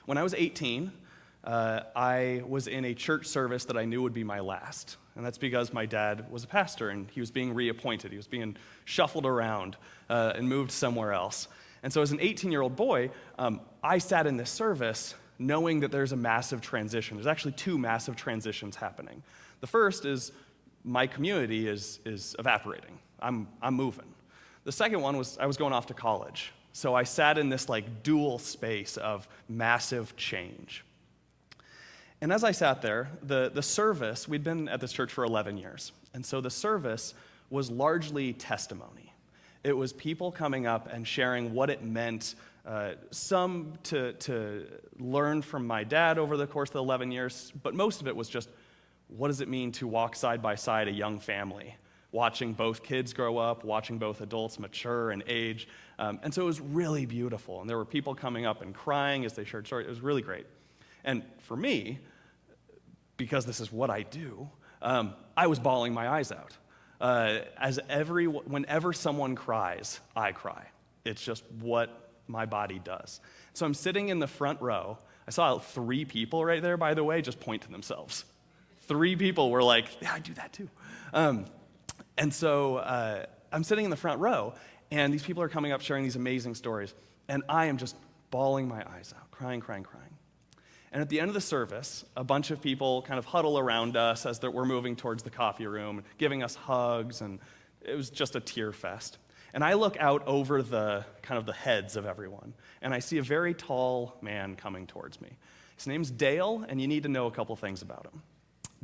When I was 18, I was in a church service that I knew would be my last. And that's because my dad was a pastor, and he was being reappointed. He was being shuffled around and moved somewhere else. And so as an 18-year-old boy, I sat in this service knowing that there's a massive transition. There's actually two massive transitions happening. The first is my community is evaporating. I'm moving. The second one was I was going off to college. So I sat in this like dual space of massive change. And as I sat there, the service, we'd been at this church for 11 years. And so the service was largely testimony. It was people coming up and sharing what it meant, some to learn from my dad over the course of the 11 years, but most of it was just, what does it mean to walk side by side a young family, watching both kids grow up, watching both adults mature and age. And so it was really beautiful. And there were people coming up and crying as they shared stories. It was really great. And for me, because this is what I do, I was bawling my eyes out. Whenever someone cries, I cry. It's just what my body does. So I'm sitting in the front row. I saw 3 people right there, by the way, just point to themselves. 3 people were like, yeah, I do that too. And so I'm sitting in the front row, and these people are coming up sharing these amazing stories, and I am just bawling my eyes out, crying. And at the end of the service, a bunch of people kind of huddle around us as we're moving towards the coffee room, giving us hugs, and it was just a tear fest. And I look out over the kind of the heads of everyone, and I see a very tall man coming towards me. His name's Dale, and you need to know a couple things about him.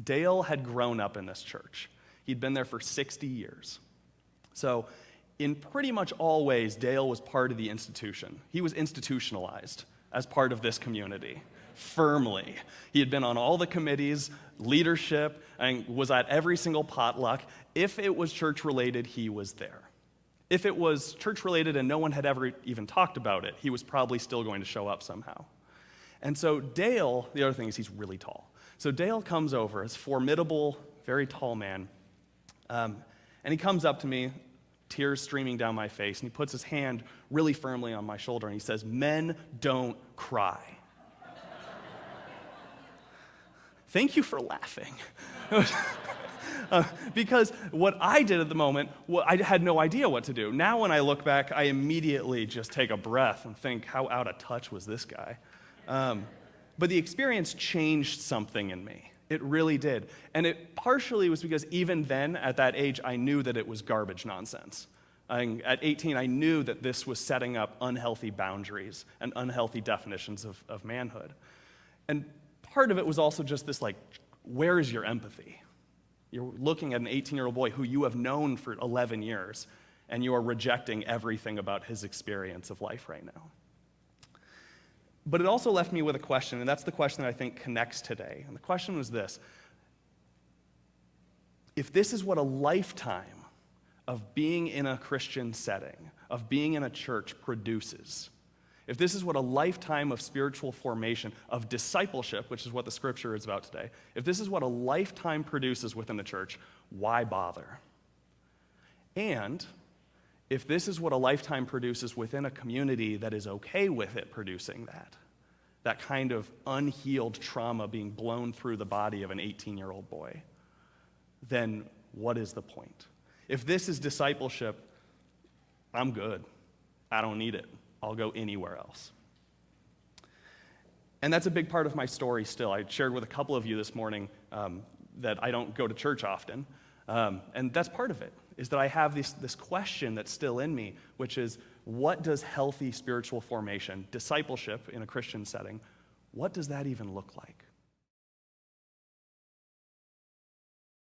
Dale had grown up in this church. He'd been there for 60 years. So in pretty much all ways, Dale was part of the institution. He was institutionalized as part of this community, firmly. He had been on all the committees, leadership, and was at every single potluck. If it was church-related, he was there. If it was church-related and no one had ever even talked about it, he was probably still going to show up somehow. And so Dale, the other thing is he's really tall. So Dale comes over, this formidable, very tall man, and he comes up to me, tears streaming down my face, and he puts his hand really firmly on my shoulder, and he says, "Men don't cry." Thank you for laughing. Because what I did at the moment, I had no idea what to do. Now when I look back, I immediately just take a breath and think, how out of touch was this guy? But the experience changed something in me. It really did. And it partially was because even then, at that age, I knew that it was garbage nonsense. At 18, I knew that this was setting up unhealthy boundaries and unhealthy definitions of manhood. And part of it was also just this, like, where is your empathy? You're looking at an 18-year-old boy who you have known for 11 years, and you are rejecting everything about his experience of life right now. But it also left me with a question, and that's the question that I think connects today. And the question was this: if this is what a lifetime of being in a Christian setting, of being in a church produces, if this is what a lifetime of spiritual formation, of discipleship, which is what the scripture is about today, if this is what a lifetime produces within the church, why bother? And if this is what a lifetime produces within a community that is okay with it producing that kind of unhealed trauma being blown through the body of an 18-year-old boy, then what is the point? If this is discipleship, I'm good. I don't need it. I'll go anywhere else. And that's a big part of my story still. I shared with a couple of you this morning that I don't go to church often. And that's part of it, is that I have this question that's still in me, which is, what does healthy spiritual formation, discipleship in a Christian setting, what does that even look like?